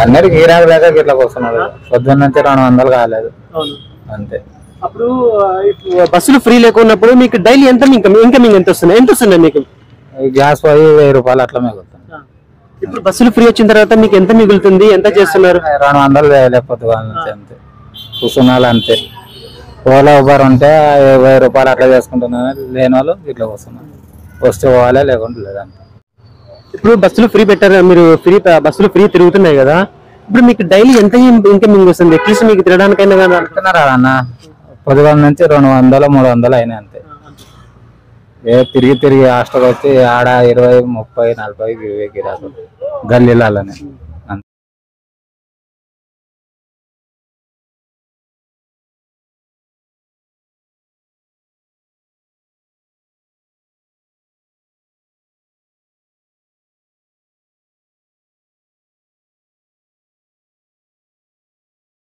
అందరికి గిరాకు లేక గిట్లా వస్తున్నారు. పొద్దున్న నుంచి 200 కాలేదు అంతే. అప్పుడు బస్సులు ఫ్రీ లేకున్నప్పుడు మీకు డైలీ ఎంత ఇన్కమింగ్ ఎంత వస్తున్నాయి మీకు? గ్యాస్ పోయి 1000 రూపాయలు అట్లా మిగులుతుంది. ఇప్పుడు బస్సులు ఫ్రీ వచ్చిన తర్వాత మీకు ఎంత మిగులుతుంది? ఎంత చేస్తున్నారు? 200 లేకపోతే వాళ్ళ నుంచి అంతే. కూర్చున్నాళ్ళు అంతే. ఓలా ఉబర్ ఉంటే 1000 రూపాయలు అట్లా చేసుకుంటున్నారు. లేని వాళ్ళు ఇట్లా వస్తున్నారు. వస్తే పోవాలి, లేకుంటే లేదంటే. ఇప్పుడు బస్సులు ఫ్రీ పెట్టారు, మీరు బస్సులు ఫ్రీ తిరుగుతున్నాయి కదా, ఇప్పుడు మీకు డైలీ ఎంత ఇన్కమింగ్ వస్తుంది? అట్లీస్ట్ మీకు తిరగడానికైనా కదా అంటున్నారా అన్న? పొద్దుగాల నుంచి 200 300 అయినాయి అంతే. తిరిగి హాస్టల్ వచ్చి ఆడ 20 30 40 గిరాకు గల్లీలనే.